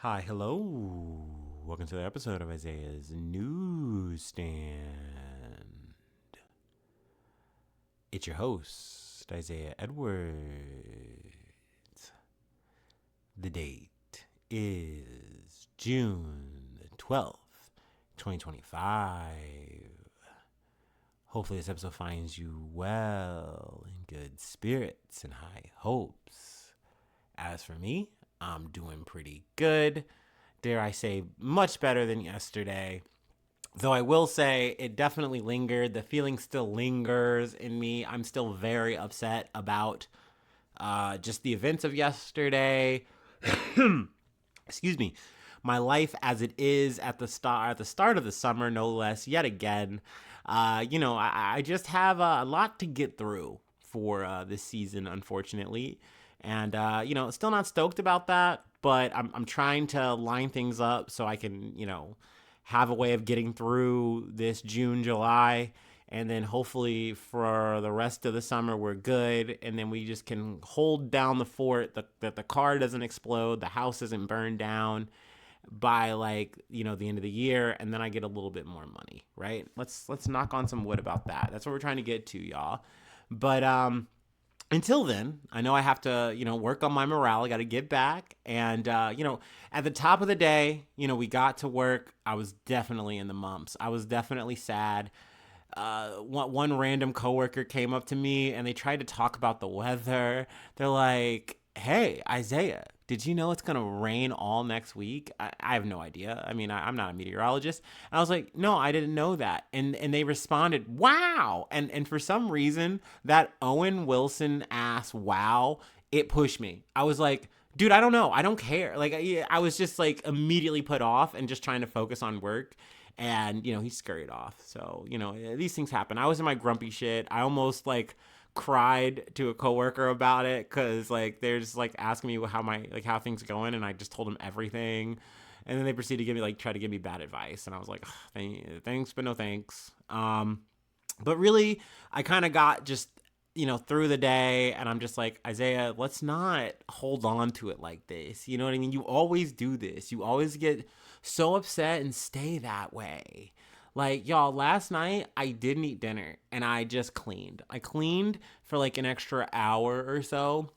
Hi, hello. Welcome to the episode of Isaiah's Newsstand. It's your host, Isaiah Edwards. The date is June the 12th, 2025. Hopefully, this episode finds you well, in good spirits and high hopes. As for me, I'm doing pretty good. Dare I say, much better than yesterday. Though I will say it definitely lingered. The feeling still lingers in me. I'm still very upset about just the events of yesterday. Excuse me. My life as it is at the start of the summer, no less. Yet again, I just have a lot to get through for this season, unfortunately, and still not stoked about that. But I'm trying to line things up so I can have a way of getting through this June, July, and then hopefully for the rest of the summer we're good, and then we just can hold down the fort, that the car doesn't explode, the house isn't burned down by the end of the year, and then I get a little bit more money, right? Let's knock on some wood about that. That's what we're trying to get to, y'all. But until then, I know I have to, work on my morale. I got to get back. And, at the top of the day, we got to work. I was definitely in the mumps. I was definitely sad. One random coworker came up to me and they tried to talk about the weather. They're like, "Hey, Isaiah, did you know it's going to rain all next week?" I have no idea. I mean, I'm not a meteorologist. And I was like, "No, I didn't know that." And they responded, "Wow." And for some reason, that Owen Wilson ass wow, it pushed me. I was like, dude, I don't know. I don't care. Like, I was just like immediately put off and just trying to focus on work. And, he scurried off. So, these things happen. I was in my grumpy shit. I almost cried to a coworker about it because they're just asking me how things going, and I just told them everything, and then they proceeded to give me try to give me bad advice, and I was like, thanks but no thanks. But really, I kind of got just through the day, and I'm just like, Isaiah, let's not hold on to it like this. You know what I mean? You always do this. You always get so upset and stay that way. Y'all, last night I didn't eat dinner and I just cleaned. I cleaned for an extra hour or so.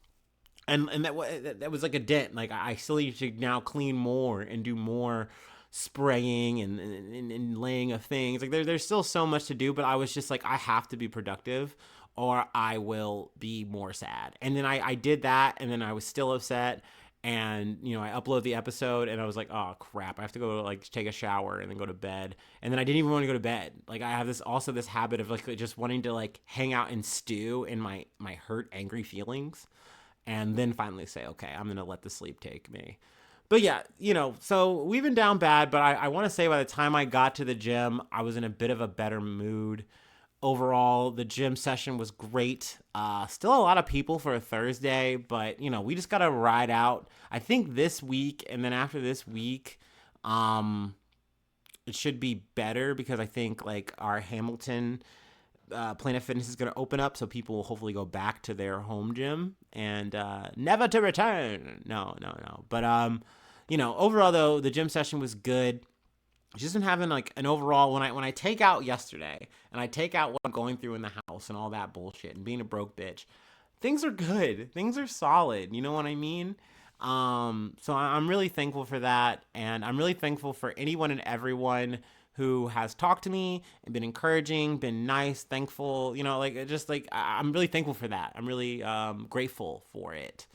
And that was like a dent. I still need to now clean more and do more spraying and laying of things. There's still so much to do, but I was just like, I have to be productive or I will be more sad. And then I did that, and then I was still upset. And I upload the episode, and I was like, oh crap, I have to go take a shower and then go to bed. And then I didn't even want to go to bed. I have this habit of just wanting to hang out and stew in my hurt, angry feelings, and then finally say, okay, I'm gonna let the sleep take me. But yeah, so we've been down bad, but I want to say by the time I got to the gym, I was in a bit of a better mood. Overall, the gym session was great. Still a lot of people for a Thursday, but we just gotta ride out. I think this week, and then after this week, it should be better because I think our Hamilton Planet Fitness is gonna open up, so people will hopefully go back to their home gym and never to return. No, no, no. But overall though, the gym session was good. Just been having an overall, when I take out yesterday and I take out what I'm going through in the house and all that bullshit and being a broke bitch, things are good. Things are solid. You know what I mean? So I'm really thankful for that, and I'm really thankful for anyone and everyone who has talked to me and been encouraging, been nice, thankful. I'm really thankful for that. I'm really grateful for it.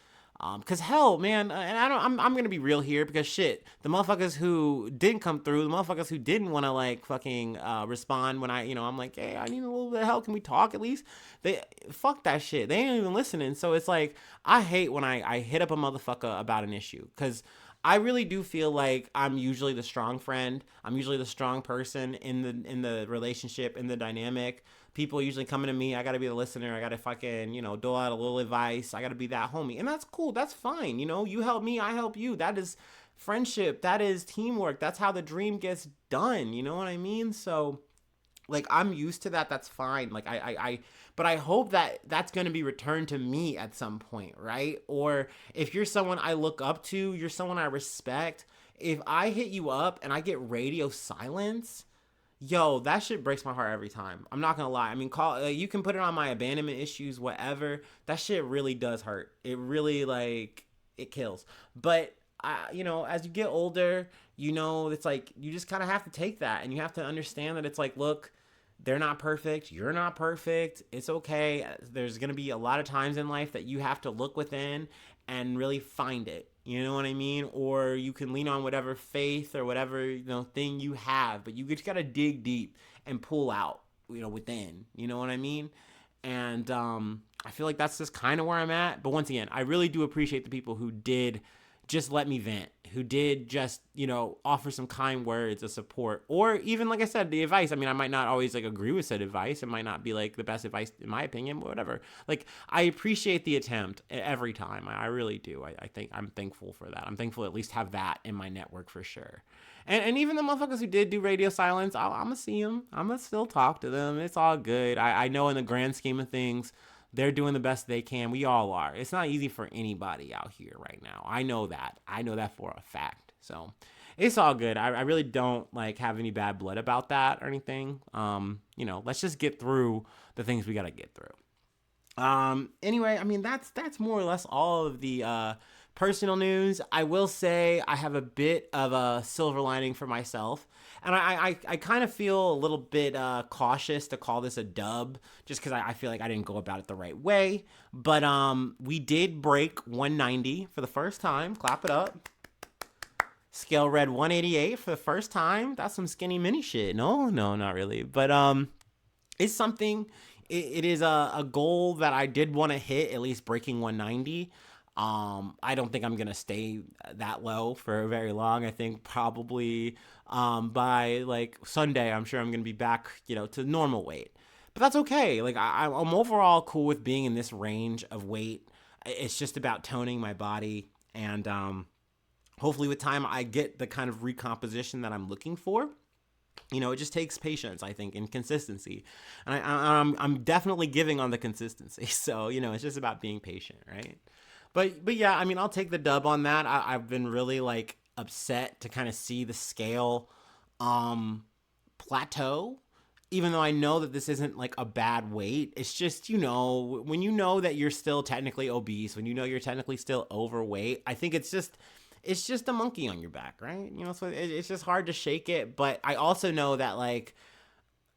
Cause hell, man, and I'm gonna be real here because shit, the motherfuckers who didn't come through, the motherfuckers who didn't want to fucking respond when I'm like, hey, I need a little bit of help. Can we talk at least? They fuck that shit. They ain't even listening. So it's I hate when I hit up a motherfucker about an issue, cause I really do feel like I'm usually the strong friend. I'm usually the strong person in the relationship, in the dynamic. People usually coming to me. I gotta be the listener. I gotta fucking dole out a little advice. I gotta be that homie, and that's cool. That's fine. You help me, I help you. That is friendship. That is teamwork. That's how the dream gets done. You know what I mean? So Like, I'm used to that. That's fine. Like, but I hope that that's going to be returned to me at some point, right? Or if you're someone I look up to, you're someone I respect. If I hit you up and I get radio silence, yo, that shit breaks my heart every time. I'm not gonna lie. I mean, you can put it on my abandonment issues, whatever. That shit really does hurt. It really, like, it kills. But as you get older, it's like you just kind of have to take that, and you have to understand that it's like, look, they're not perfect. You're not perfect. It's okay. There's going to be a lot of times in life that you have to look within and really find it. You know what I mean? Or you can lean on whatever faith or whatever, thing you have, but you just got to dig deep and pull out, within. You know what I mean? And I feel like that's just kind of where I'm at. But once again, I really do appreciate the people who did just let me vent, who did just, offer some kind words of support, or even, like I said, the advice. I mean, I might not always like agree with said advice. It might not be like the best advice in my opinion, but whatever. Like, I appreciate the attempt every time. I really do. I think I'm thankful for that. I'm thankful to at least have that in my network for sure. And even the motherfuckers who did do radio silence, I'm gonna see them. I'm gonna still talk to them. It's all good. I know in the grand scheme of things, they're doing the best they can. We all are. It's not easy for anybody out here right now. I know that. I know that for a fact. So it's all good. I really don't like have any bad blood about that or anything. Let's just get through the things we gotta get through. Anyway, I mean, that's more or less all of the personal news. I will say I have a bit of a silver lining for myself. And I kind of feel a little bit cautious to call this a dub, just because I feel like I didn't go about it the right way. But we did break 190 for the first time. Clap it up. Scale read 188 for the first time. That's some skinny mini shit. No, not really. But it's something. It is a goal that I did want to hit, at least breaking 190. I don't think I'm going to stay that low for very long. I think probably by like Sunday, I'm sure I'm going to be back, to normal weight. But that's okay. Like, I'm overall cool with being in this range of weight. It's just about toning my body. And hopefully with time, I get the kind of recomposition that I'm looking for. It just takes patience, I think, and consistency. And I'm definitely giving on the consistency. So, it's just about being patient, right? But yeah, I mean, I'll take the dub on that. I've been really like upset to kind of see the scale plateau, even though I know that this isn't like a bad weight. It's just, when you know that you're still technically obese, when you know you're technically still overweight, I think it's just a monkey on your back, right? So it's just hard to shake it. But I also know that, like,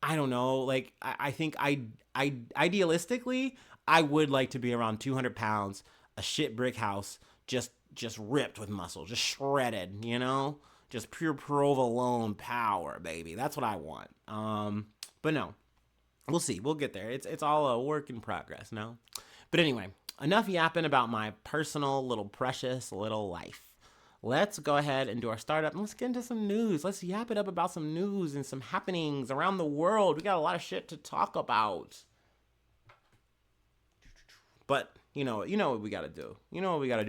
I don't know, like, I think I idealistically, I would like to be around 200 pounds, a shit brick house, just ripped with muscle, just shredded, just pure provolone power, baby. That's what I want. But no, we'll see. We'll get there. It's all a work in progress, no? But anyway, enough yapping about my personal little precious little life. Let's go ahead and do our startup, and let's get into some news. Let's yap it up about some news and some happenings around the world. We got a lot of shit to talk about. But you know what we gotta do.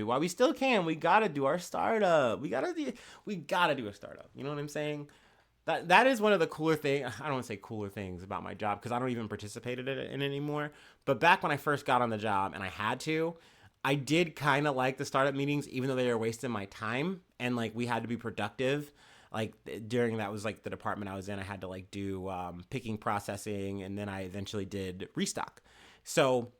While we still can, we gotta do our startup. We gotta do a startup. You know what I'm saying? That is one of the cooler things. I don't want to say cooler things about my job, because I don't even participate in it anymore. But back when I first got on the job and I had to, I did kind of like the startup meetings, even though they were wasting my time, and like we had to be productive. Like during that was like the department I was in, I had to like do picking, processing, and then I eventually did restock. So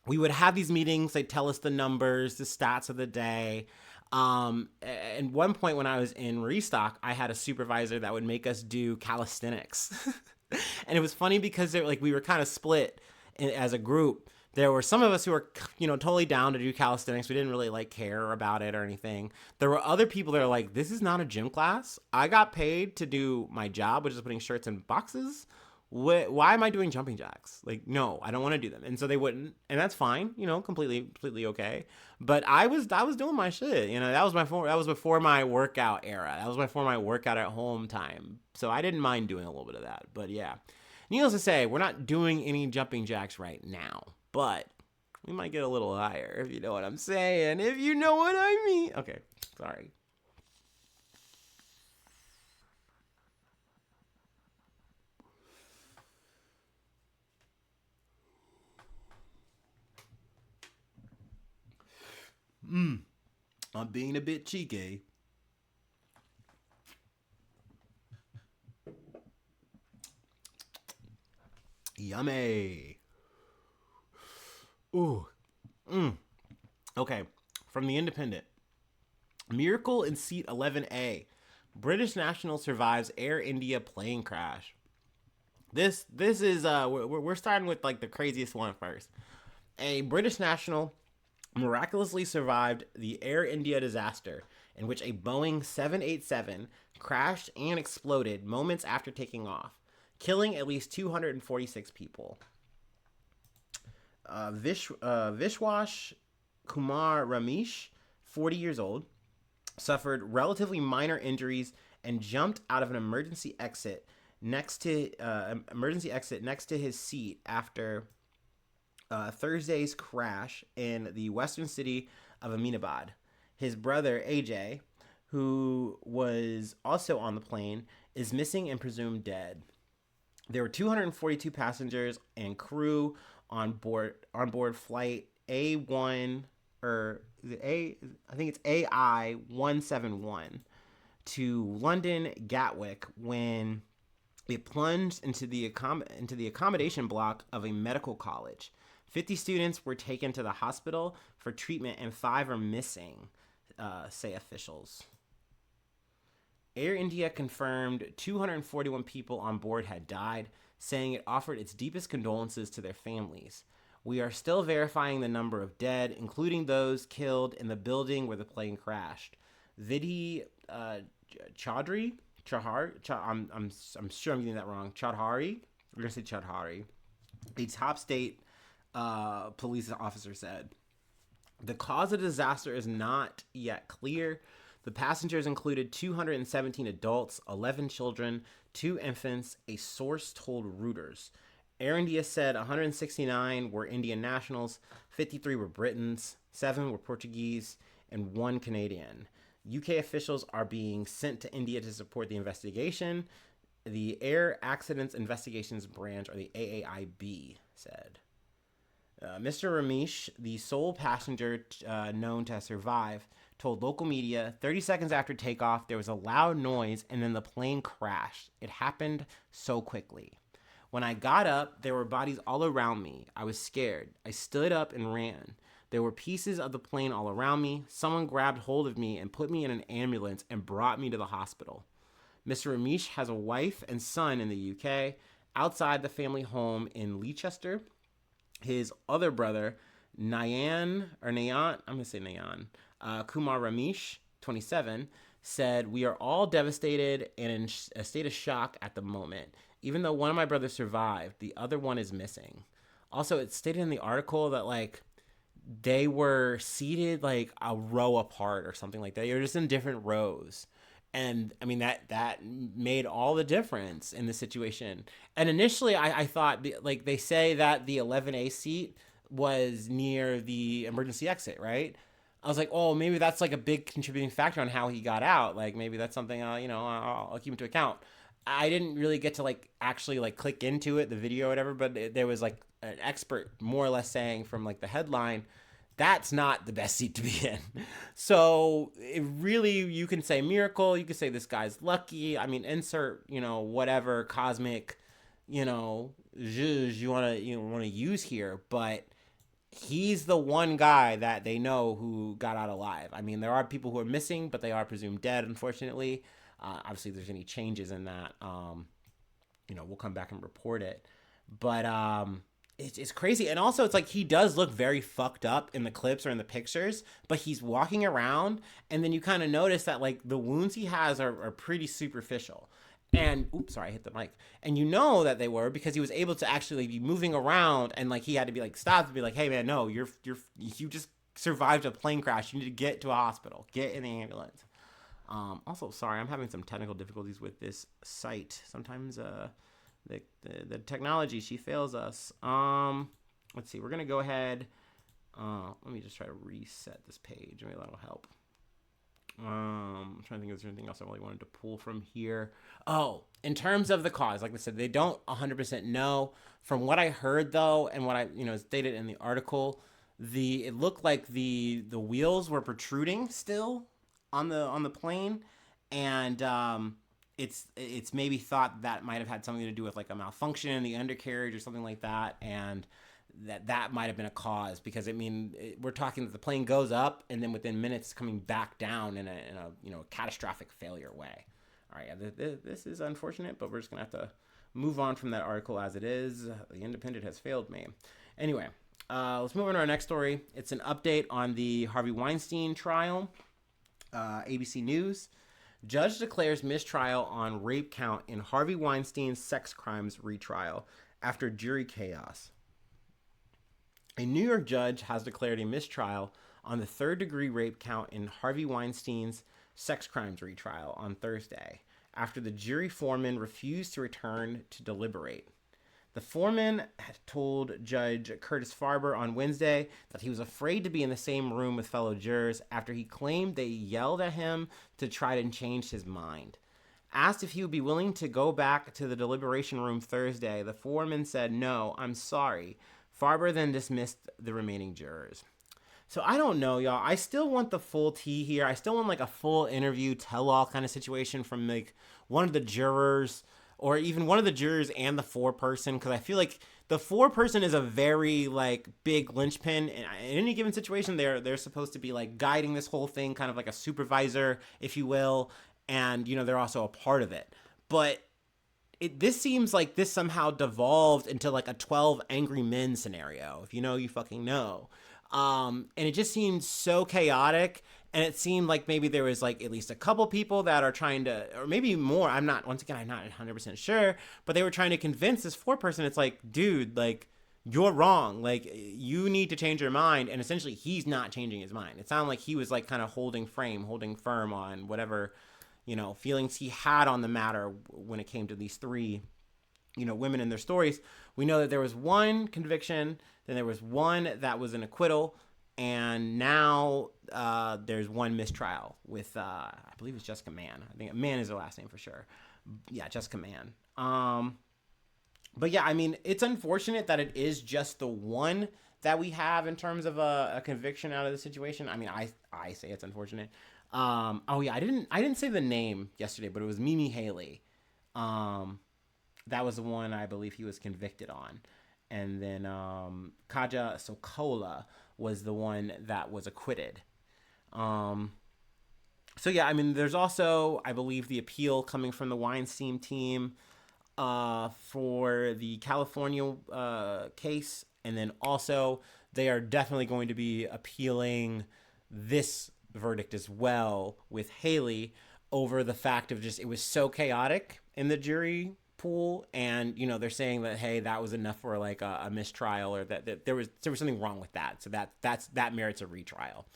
we would have these meetings. They'd tell us the numbers, the stats of the day. At one point when I was in restock, I had a supervisor that would make us do calisthenics. And it was funny because we were kind of split as a group. There were some of us who were, totally down to do calisthenics. We didn't really like care about it or anything. There were other people that are like, this is not a gym class. I got paid to do my job, which is putting shirts in boxes. Why am I doing jumping jacks? Like, no, I don't want to do them. And so they wouldn't, and that's fine, completely okay. But I was doing my shit, that was before my workout era. That was before my workout at home time. So I didn't mind doing a little bit of that. But yeah, needless to say, we're not doing any jumping jacks right now, but we might get a little higher, if you know what I'm saying. If you know what I mean. Okay, sorry. I'm being a bit cheeky. Yummy. Ooh. Okay. From the Independent. Miracle in seat 11A. British national survives Air India plane crash. This is we're starting with like the craziest one first. A British national miraculously survived the Air India disaster in which a Boeing 787 crashed and exploded moments after taking off, killing at least 246 people. Vishwash Kumar Ramesh, 40 years old, suffered relatively minor injuries and jumped out of an emergency exit next to his seat after Thursday's crash in the western city of Aminabad. His brother AJ, who was also on the plane, is missing and presumed dead. There were 242 passengers and crew on board flight A1 or I think it's AI 171 to London Gatwick when it plunged into the accommodation block of a medical college. 50 students were taken to the hospital for treatment and 5 are missing, say officials. Air India confirmed 241 people on board had died, saying it offered its deepest condolences to their families. We are still verifying the number of dead, including those killed in the building where the plane crashed. Vidhi Chaudhary, I'm sure I'm getting that wrong. Chaudhary, we're gonna say Chaudhary. A top state police officer said, "The cause of the disaster is not yet clear. The passengers included 217 adults, 11 children, 2 infants," a source told Reuters. Air India said 169 were Indian nationals, 53 were Britons, 7 were Portuguese, and 1 Canadian. UK officials are being sent to India to support the investigation. The Air Accidents Investigations Branch, or the AAIB, said. Mr. Ramesh, the sole passenger known to survive, told local media 30 seconds after takeoff, there was a loud noise and then the plane crashed. It happened so quickly. When I got up, there were bodies all around me. I was scared. I stood up and ran. There were pieces of the plane all around me. Someone grabbed hold of me and put me in an ambulance and brought me to the hospital. Mr. Ramesh has a wife and son in the UK. Outside the family home in Leicester, his other brother, Nayan, I'm going to say Nayan, Kumar Ramesh, 27, said, "We are all devastated and in a state of shock at the moment. Even though one of my brothers survived, the other one is missing." Also, it stated in the article that, like, they were seated, like, a row apart or something like that. They were just in different rows. And, I mean, that made all the difference in the situation. And initially, I thought, like, they say that the 11A seat was near the emergency exit, right? I was like, oh, maybe that's like a big contributing factor on how he got out. Like, maybe that's something I'll keep into account. I didn't really get to like actually like click into it, the video or whatever, but there was like an expert more or less saying from like the headline, that's not the best seat to be in. So it really, you can say miracle, you can say this guy's lucky. I mean, insert, whatever cosmic, zhuzh you want to use here, but he's the one guy that they know who got out alive. I mean, there are people who are missing, but they are presumed dead, unfortunately. Obviously, if there's any changes in that, we'll come back and report it. But it's crazy. And also, it's like he does look very fucked up in the clips or in the pictures, but he's walking around, and then you kind of notice that, like, the wounds he has are pretty superficial. And oops, sorry, I hit the mic. And you know that they were because he was able to actually be moving around, and like he had to be like stopped and be like, "Hey man, no, you just survived a plane crash. You need to get to a hospital. Get in the ambulance." Also, sorry, I'm having some technical difficulties with this site. Sometimes the technology, she fails us. Let's see. We're gonna go ahead. Let me just try to reset this page. Maybe that'll help. I'm trying to think if there's anything else I really wanted to pull from here. Oh, in terms of the cause, like I said, they don't 100% know. From what I heard, though, and what I stated in the article, it looked like the wheels were protruding still on the plane, and it's maybe thought that might have had something to do with like a malfunction in the undercarriage or something like that, and that might have been a cause, because I mean we're talking that the plane goes up and then within minutes coming back down in a catastrophic failure way. All right, this is unfortunate, but we're just gonna have to move on from that article as it is. The Independent has failed me. Anyway, let's move on to our next story. It's an update on the Harvey Weinstein trial. ABC News. Judge declares mistrial on rape count in Harvey Weinstein's sex crimes retrial after jury chaos. A New York judge has declared a mistrial on the third-degree rape count in Harvey Weinstein's sex crimes retrial on Thursday, after the jury foreman refused to return to deliberate. The foreman told Judge Curtis Farber on Wednesday that he was afraid to be in the same room with fellow jurors after he claimed they yelled at him to try to change his mind. Asked if he would be willing to go back to the deliberation room Thursday, the foreman said, "No, I'm sorry." Farber then dismissed the remaining jurors. So I don't know, y'all. I still want the full tea here. I still want like a full interview, tell-all kind of situation from like one of the jurors, or even one of the jurors and the foreperson, because I feel like the foreperson is a very like big linchpin in any given situation. They're supposed to be like guiding this whole thing, kind of like a supervisor, if you will, and they're also a part of it. But this seems like this somehow devolved into like a 12 Angry Men scenario. If you know, you fucking know. And it just seemed so chaotic. And it seemed like maybe there was like at least a couple people that are trying to, or maybe more. I'm not 100% sure, but they were trying to convince this foreperson. It's like, dude, like you're wrong. Like you need to change your mind. And essentially he's not changing his mind. It sounded like he was like kind of holding firm on whatever, feelings he had on the matter when it came to these three, women and their stories. We know that there was one conviction, then there was one that was an acquittal, and now there's one mistrial with, I believe it's Jessica Mann. I think Mann is her last name for sure. Yeah, Jessica Mann. But yeah, I mean, it's unfortunate that it is just the one that we have in terms of a conviction out of the situation. I mean, I say it's unfortunate. Oh yeah, I didn't say the name yesterday, but it was Mimi Haley. That was the one I believe he was convicted on. And then Kaja Sokola was the one that was acquitted. So yeah, I mean, there's also, I believe, the appeal coming from the Weinstein team for the California case. And then also, they are definitely going to be appealing this verdict as well with Haley over the fact of just it was so chaotic in the jury pool, and they're saying that, hey, that was enough for like a mistrial, or that there was something wrong with that, so that merits a retrial.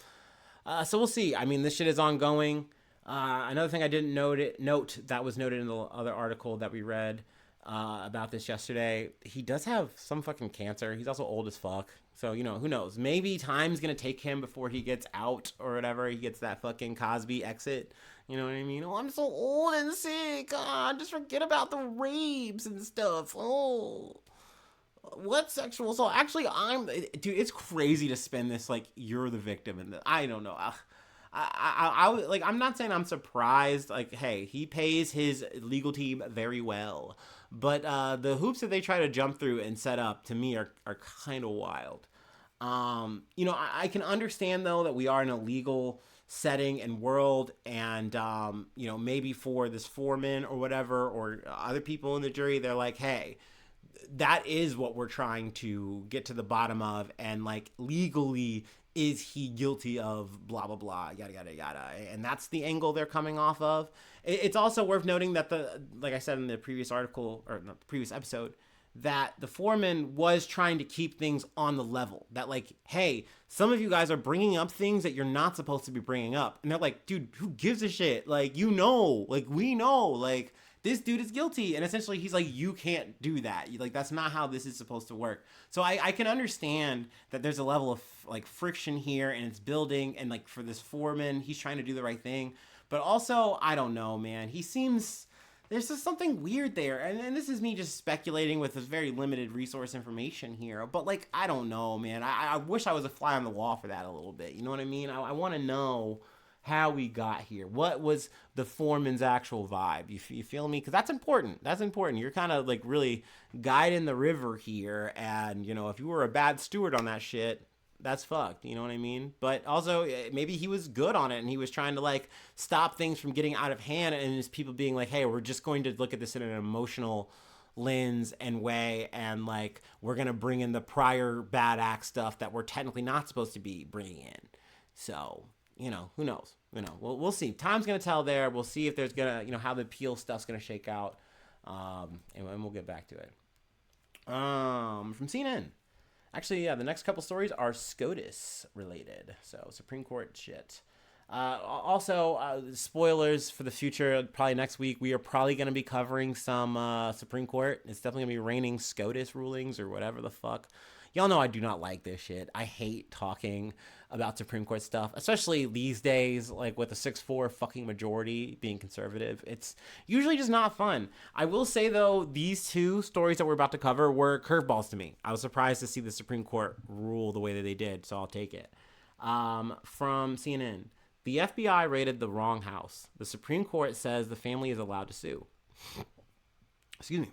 So we'll see. I mean, this shit is ongoing. Another thing I didn't note that was noted in the other article that we read about this yesterday, he does have some fucking cancer. He's also old as fuck. So, who knows? Maybe time's going to take him before he gets out or whatever. He gets that fucking Cosby exit. You know what I mean? Oh, I'm so old and sick. Just forget about the rapes and stuff. Oh, what sexual assault? Actually, dude, it's crazy to spend this like you're the victim. And I don't know. I'm not saying I'm surprised. Like, hey, he pays his legal team very well. But the hoops that they try to jump through and set up, to me, are kind of wild. I can understand, though, that we are in a legal setting and world, and, maybe for this foreman or whatever, or other people in the jury, they're like, hey, that is what we're trying to get to the bottom of, and, like, legally, is he guilty of blah, blah, blah, yada, yada, yada. And that's the angle they're coming off of. It's also worth noting that like I said in the previous article, or the previous episode, that the foreman was trying to keep things on the level. That like, hey, some of you guys are bringing up things that you're not supposed to be bringing up. And they're like, dude, who gives a shit? Like, like, we know, like, this dude is guilty. And essentially he's like, you can't do that. Like, that's not how this is supposed to work. So I can understand that there's a level of like friction here, and it's building, and like for this foreman, he's trying to do the right thing. But also, I don't know, man. He seems there's just something weird there. And this is me just speculating with this very limited resource information here. But, like, I don't know, man. I wish I was a fly on the wall for that a little bit. You know what I mean? I want to know how we got here. What was the foreman's actual vibe? You feel me? Because that's important. That's important. You're kind of, like, really guiding the river here. And, you know, if you were a bad steward on that shit, that's fucked. You know what I mean? But also, maybe he was good on it and he was trying to like stop things from getting out of hand. And his people being like, hey, we're just going to look at this in an emotional lens and way. And like, we're going to bring in the prior bad act stuff that we're technically not supposed to be bringing in. So, you know, who knows? You know, we'll see. Time's going to tell there. We'll see if there's going to, you know, how the appeal stuff's going to shake out. And we'll get back to it. From CNN. Actually, yeah, the next couple stories are SCOTUS related. So, Supreme Court shit. Also, spoilers for the future. Probably next week, we are probably going to be covering some Supreme Court. It's definitely going to be raining SCOTUS rulings or whatever the fuck. Y'all know I do not like this shit. I hate talking about Supreme Court stuff, especially these days, like with a 6-4 fucking majority being conservative. It's usually just not fun. I will say, though, these two stories that we're about to cover were curveballs to me. I was surprised to see the Supreme Court rule the way that they did, so I'll take it. From CNN, the FBI raided the wrong house. The Supreme Court says the family is allowed to sue. Excuse me.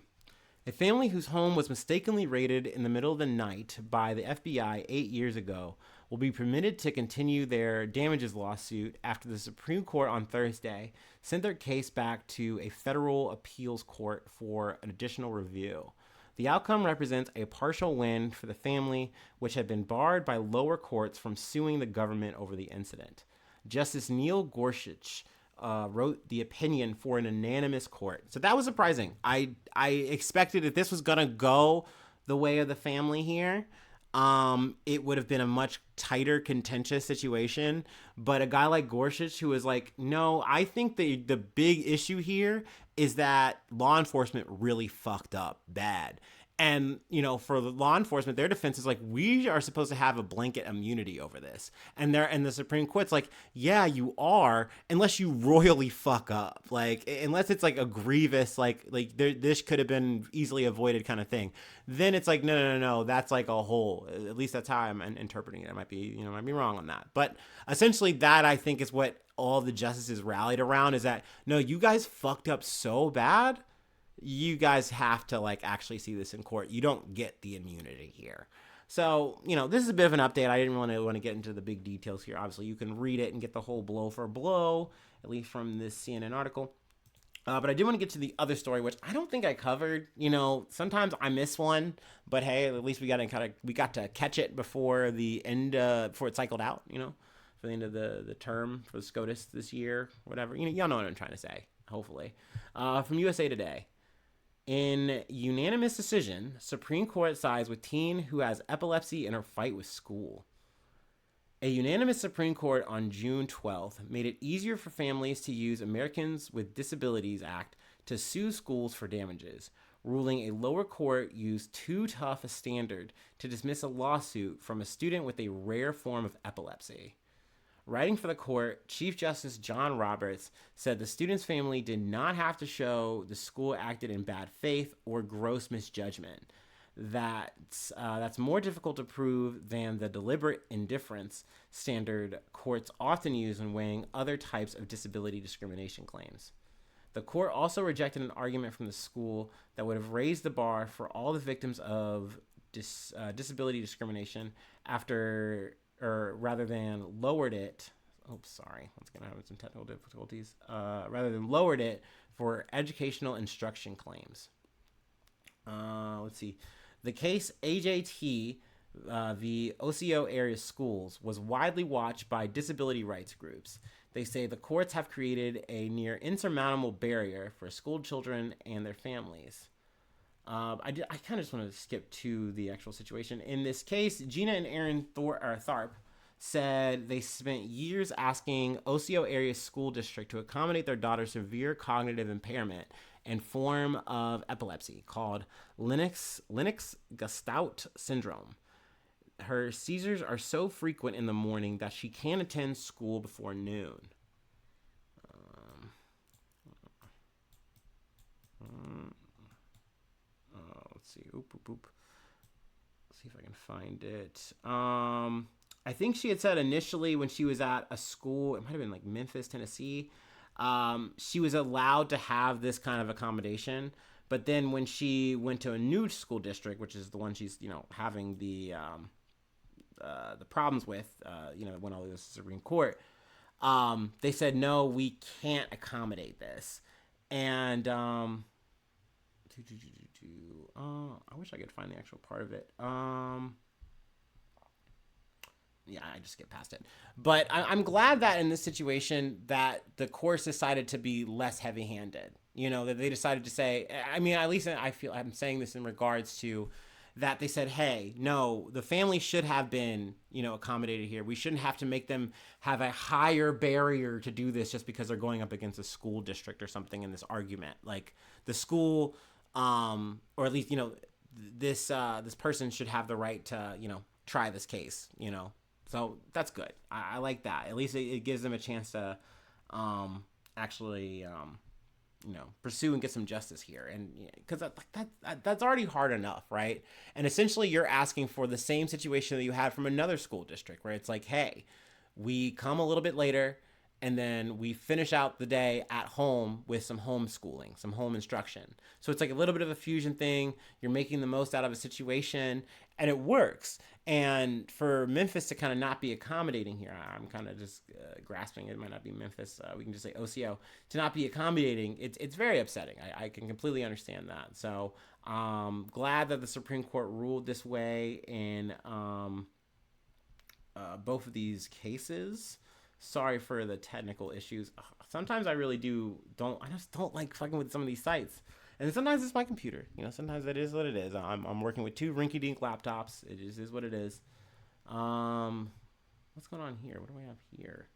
A family whose home was mistakenly raided in the middle of the night by the FBI 8 years ago will be permitted to continue their damages lawsuit after the Supreme Court on Thursday sent their case back to a federal appeals court for an additional review. The outcome represents a partial win for the family, which had been barred by lower courts from suing the government over the incident. Justice Neil Gorsuch wrote the opinion for an unanimous court. So that was surprising. I expected if this was going to go the way of the family here, it would have been a much tighter, contentious situation. But a guy like Gorsuch, who is like, no, I think the big issue here is that law enforcement really fucked up bad. And, you know, for the law enforcement, their defense is like, we are supposed to have a blanket immunity over this. And the Supreme Court's like, yeah, you are, unless you royally fuck up. Like, unless it's like a grievous, this could have been easily avoided kind of thing. Then it's like, no, that's like a whole, at least that's how I'm interpreting it. I might be wrong on that. But essentially that, I think, is what all the justices rallied around, is that, no, you guys fucked up so bad, you guys have to like actually see this in court. You don't get the immunity here. So, you know, this is a bit of an update. I didn't want to get into the big details here. Obviously, you can read it and get the whole blow for blow, at least from this CNN article. But I did want to get to the other story, which I don't think I covered. You know, sometimes I miss one, but hey, at least we got to catch it before the end, before it cycled out. You know, for the end of the term for the SCOTUS this year, whatever. You know, y'all know what I'm trying to say. Hopefully, from USA Today. In unanimous decision, Supreme Court sides with teen who has epilepsy in her fight with school. A unanimous Supreme Court on June 12th made it easier for families to use Americans with Disabilities Act to sue schools for damages, ruling a lower court used too tough a standard to dismiss a lawsuit from a student with a rare form of epilepsy. Writing for the court, Chief Justice John Roberts said the student's family did not have to show the school acted in bad faith or gross misjudgment. That's more difficult to prove than the deliberate indifference standard courts often use when weighing other types of disability discrimination claims. The court also rejected an argument from the school that would have raised the bar for all the victims of disability discrimination rather than lowered it. Oops, sorry. Once again, I'm having some technical difficulties. Rather than lowered it for educational instruction claims. Let's see. The case AJT, the OCO area schools, was widely watched by disability rights groups. They say the courts have created a near insurmountable barrier for school children and their families. I kind of just want to skip to the actual situation. In this case, Gina and Aaron Tharpe said they spent years asking OCO area school district to accommodate their daughter's severe cognitive impairment and form of epilepsy called Lennox-Gastaut syndrome. Her seizures are so frequent in the morning that she can't attend school before noon. see. Oop, oop, oop. Let's see if I can find it. I think she had said initially when she was at a school, it might have been like Memphis, Tennessee, she was allowed to have this kind of accommodation. But then when she went to a new school district, which is the one she's, having the problems with, when all this Supreme Court, they said, no, we can't accommodate this. And I wish I could find the actual part of it. Yeah, I just get past it. But I'm glad that in this situation that the courts decided to be less heavy-handed. That they decided to say, I mean, at least I feel I'm saying this in regards to that they said, hey, no, the family should have been, accommodated here. We shouldn't have to make them have a higher barrier to do this just because they're going up against a school district or something in this argument. Like the school, or at least, this person should have the right to, try this case, So that's good. I like that. At least it gives them a chance to actually, pursue and get some justice here. And because that's already hard enough, right? And essentially you're asking for the same situation that you had from another school district, where it's like, hey, we come a little bit later and then we finish out the day at home with some homeschooling, some home instruction. So it's like a little bit of a fusion thing. You're making the most out of a situation and it works. And for Memphis to kind of not be accommodating here, I'm kind of just grasping. It might not be Memphis. We can just say OCO. To not be accommodating, it's very upsetting. I can completely understand that. So glad that the Supreme Court ruled this way in both of these cases. Sorry for the technical issues. Sometimes I really I just don't like fucking with some of these sites. And sometimes it's my computer. Sometimes it is what it is. I'm working with two rinky-dink laptops. It just is what it is. What's going on here? What do we have here?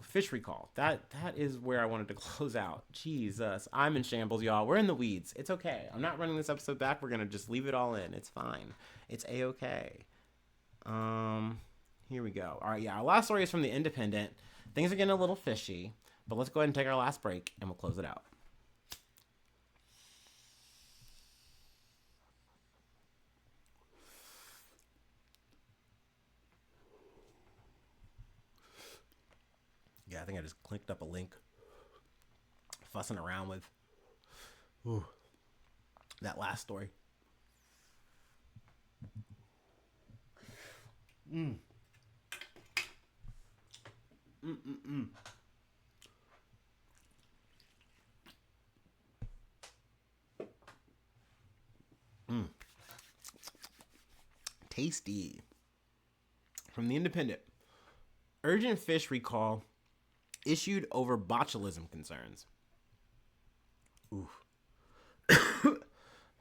Fish recall. That is where I wanted to close out. Jesus, I'm in shambles, y'all. We're in the weeds. It's okay. I'm not running this episode back. We're gonna just leave it all in. It's fine. It's a-okay. Here we go. All right, yeah. Our last story is from The Independent. Things are getting a little fishy. But let's go ahead and take our last break, and we'll close it out. Yeah, I think I just clicked up a link. Fussing around with that last story. Tasty. From The Independent. Urgent fish recall issued over botulism concerns. Ooh.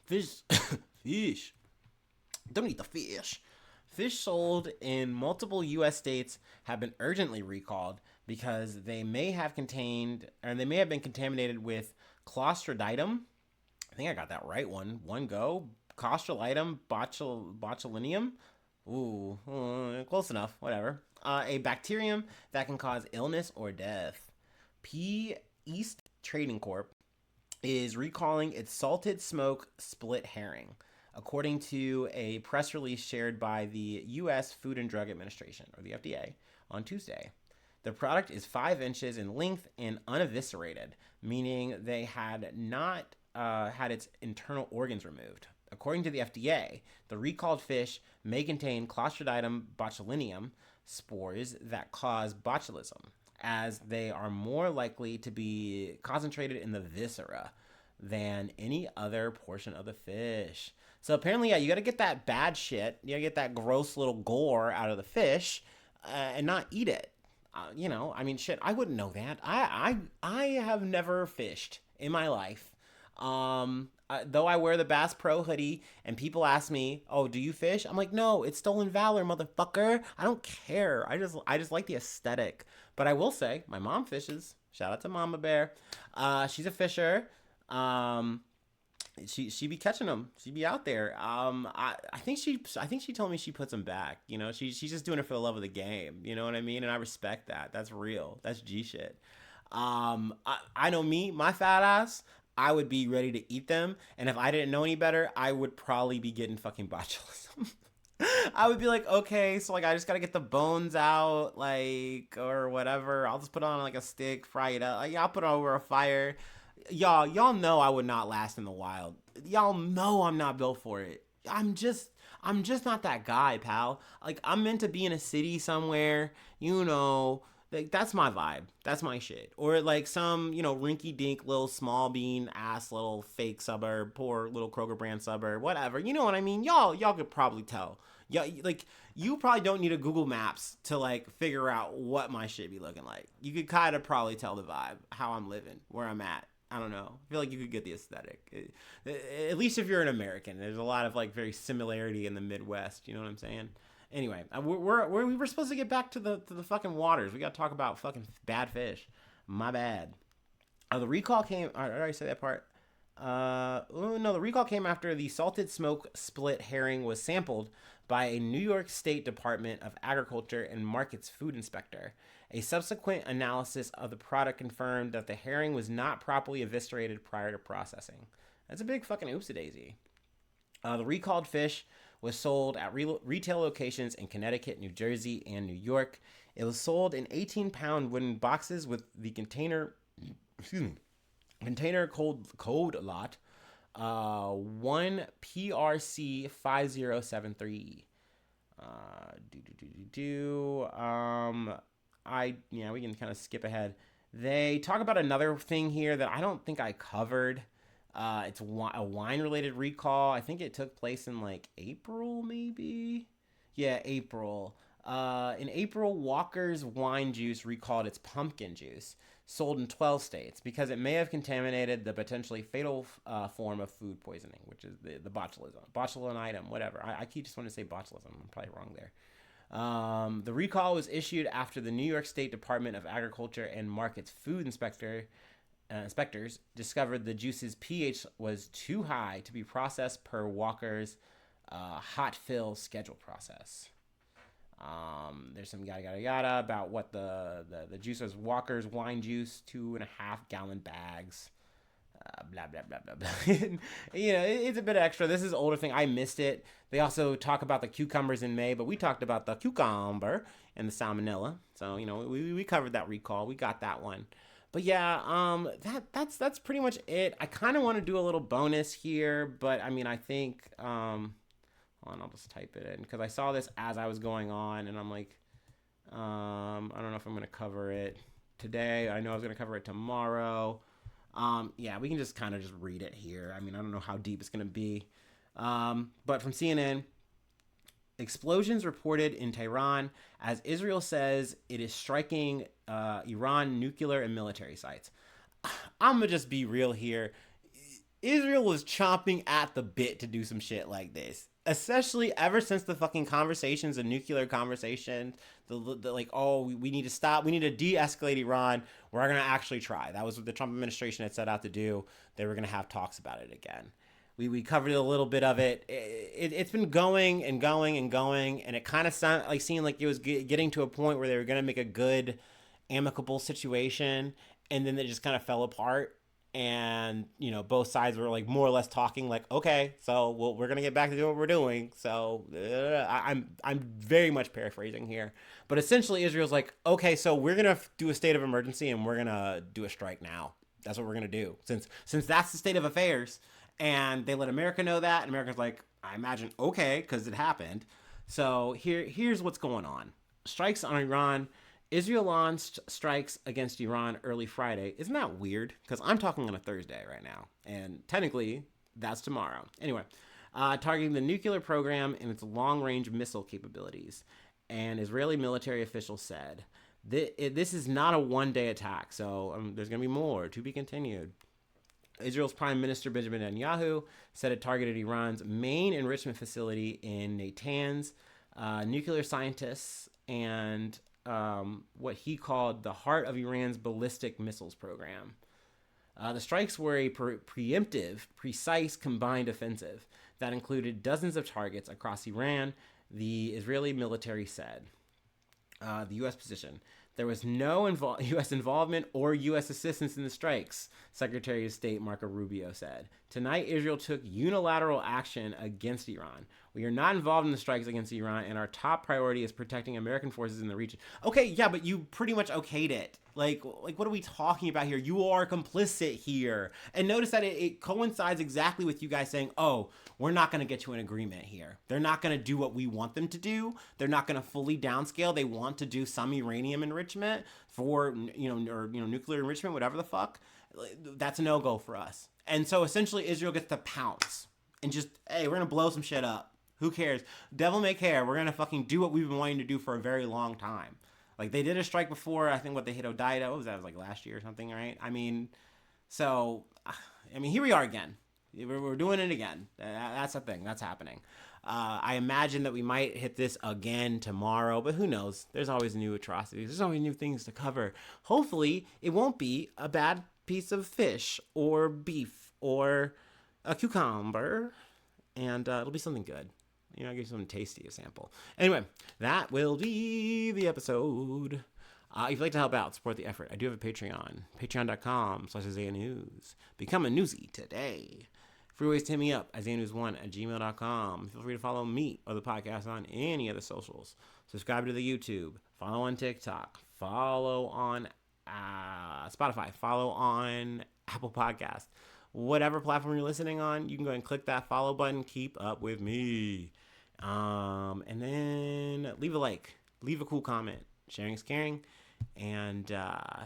Fish. Fish. Don't eat the fish. Fish sold in multiple U.S. states have been urgently recalled because they may have been contaminated with Clostridium. I think I got that right one go. Clostridium botulinum. Ooh, close enough. Whatever. A bacterium that can cause illness or death. P. East Trading Corp is recalling its salted smoke split herring, according to a press release shared by the U.S. Food and Drug Administration, or the FDA, on Tuesday. The product is 5 inches in length and uneviscerated, meaning they had not had its internal organs removed. According to the FDA, the recalled fish may contain Clostridium botulinum spores that cause botulism, as they are more likely to be concentrated in the viscera than any other portion of the fish. So apparently, yeah, you got to get that bad shit. You got to get that gross little gore out of the fish and not eat it. I mean, shit, I wouldn't know that. I have never fished in my life. Though I wear the Bass Pro hoodie and people ask me, "Oh, do you fish?" I'm like, "No, it's stolen valor, motherfucker. I don't care. I just like the aesthetic." But I will say, my mom fishes. Shout out to Mama Bear. She's a fisher. She be catching them. She be out there. I think she told me she puts them back. She's just doing it for the love of the game. You know what I mean? And I respect that. That's real. That's G shit. I know me, my fat ass. I would be ready to eat them. And if I didn't know any better, I would probably be getting fucking botulism. I would be like, okay, so like I just gotta get the bones out, like, or whatever. I'll just put it on like a stick, fry it up. Like, yeah, I'll put it over a fire. Y'all know I would not last in the wild. Y'all know I'm not built for it. I'm just not that guy, pal. Like I'm meant to be in a city somewhere, you know. Like that's my vibe. That's my shit. Or like some, rinky dink little small bean ass little fake suburb, poor little Kroger brand suburb, whatever. You know what I mean? Y'all could probably tell. Yeah, like you probably don't need a Google Maps to like figure out what my shit be looking like. You could kind of probably tell the vibe, how I'm living, where I'm at. I don't know. I feel like you could get the aesthetic. At least if you're an American, there's a lot of like very similarity in the Midwest. You know what I'm saying? Anyway, we were supposed to get back to the fucking waters. We got to talk about fucking bad fish. My bad. The recall came. I already said that part. No, the recall came after the salted smoke split herring was sampled by a New York State Department of Agriculture and Markets food inspector. A subsequent analysis of the product confirmed that the herring was not properly eviscerated prior to processing. That's a big fucking oopsie daisy. The recalled fish was sold at retail locations in Connecticut, New Jersey, and New York. It was sold in 18-pound wooden boxes with the container code lot 1 PRC 5073. We can kind of skip ahead. They talk about another thing here that I don't think I covered. It's a wine-related recall. I think it took place in like April, maybe. Yeah, April. In April, Walker's wine juice recalled its pumpkin juice, sold in 12 states, because it may have contaminated the potentially fatal form of food poisoning, which is the botulism, whatever. I keep just wanting to say botulism. I'm probably wrong there. The recall was issued after the New York State Department of Agriculture and Markets food inspectors discovered the juice's pH was too high to be processed per Walker's hot fill schedule process. There's some yada about what the juice was. Walker's wine juice, 2.5 gallon bags. Blah blah blah blah blah. It's a bit extra. This is an older thing. I missed it. They also talk about the cucumbers in May, but we talked about the cucumber and the salmonella. So we covered that recall. We got that one. But yeah, that's pretty much it. I kind of want to do a little bonus here, but I mean, I think hold on, I'll just type it in because I saw this as I was going on, and I'm like, I don't know if I'm gonna cover it today. I know I was gonna cover it tomorrow. Yeah, we can just kind of just read it here. I mean, I don't know how deep it's gonna be, but from CNN. Explosions reported in Tehran as Israel says it is striking Iran nuclear and military sites. I'm going to just be real here. Israel was chomping at the bit to do some shit like this. Especially ever since the fucking conversations, the nuclear conversation, the like, oh, we need to stop. We need to de-escalate Iran. We're going to actually try. That was what the Trump administration had set out to do. They were going to have talks about it again. We covered a little bit of it. It's been going and going and going, and it kind of seemed like it was getting to a point where they were going to make a good, amicable situation, and then it just kind of fell apart. And both sides were like more or less talking like, okay, so we're gonna get back to doing what we're doing. So I'm very much paraphrasing here, but essentially Israel's like, okay, so we're gonna do a state of emergency and we're gonna do a strike now. That's what we're gonna do since that's the state of affairs. And they let America know that, and America's like, I imagine, okay, because it happened. So here's what's going on. Strikes on Iran. Israel launched strikes against Iran early Friday. Isn't that weird? Because I'm talking on a Thursday right now, and technically, that's tomorrow. Anyway, targeting the nuclear program and its long-range missile capabilities. And Israeli military officials said, this is not a one-day attack, so there's going to be more to be continued. Israel's Prime Minister Benjamin Netanyahu said it targeted Iran's main enrichment facility in Natanz, nuclear scientists, and what he called the heart of Iran's ballistic missiles program. The strikes were a preemptive, precise, combined offensive that included dozens of targets across Iran, the Israeli military said. The U.S. position. There was no U.S. involvement or U.S. assistance in the strikes, Secretary of State Marco Rubio said. Tonight, Israel took unilateral action against Iran. We are not involved in the strikes against Iran, and our top priority is protecting American forces in the region. Okay, yeah, but you pretty much okayed it. Like what are we talking about here? You are complicit here. And notice that it coincides exactly with you guys saying, oh, we're not going to get to an agreement here. They're not going to do what we want them to do. They're not going to fully downscale. They want to do some uranium enrichment for, nuclear enrichment, whatever the fuck. That's a no-go for us. And so essentially Israel gets to pounce and just, hey, we're going to blow some shit up. Who cares? Devil may care. We're going to fucking do what we've been wanting to do for a very long time. Like, they did a strike before. I think what they hit Oneida. What was that? It was like last year or something, right? I mean, here we are again. We're doing it again. That's a thing. That's happening. I imagine that we might hit this again tomorrow, but who knows? There's always new atrocities. There's always new things to cover. Hopefully, it won't be a bad piece of fish or beef or a cucumber, and it'll be something good. I'll give you something tasty, a sample. Anyway, that will be the episode. If you'd like to help out, support the effort, I do have a Patreon. Patreon.com/IsaiahNews. Become a newsie today. Free ways to hit me up, IsaiahNews1@gmail.com. Feel free to follow me or the podcast on any other socials. Subscribe to the YouTube. Follow on TikTok. Follow on Spotify. Follow on Apple Podcasts. Whatever platform you're listening on, you can go and click that follow button. Keep up with me. And then leave a like. Leave a cool comment. Sharing is caring. And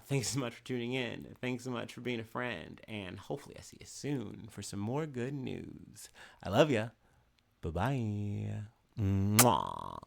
thanks so much for tuning in. Thanks so much for being a friend. And hopefully I see you soon for some more good news. I love ya. Bye-bye. Mwah.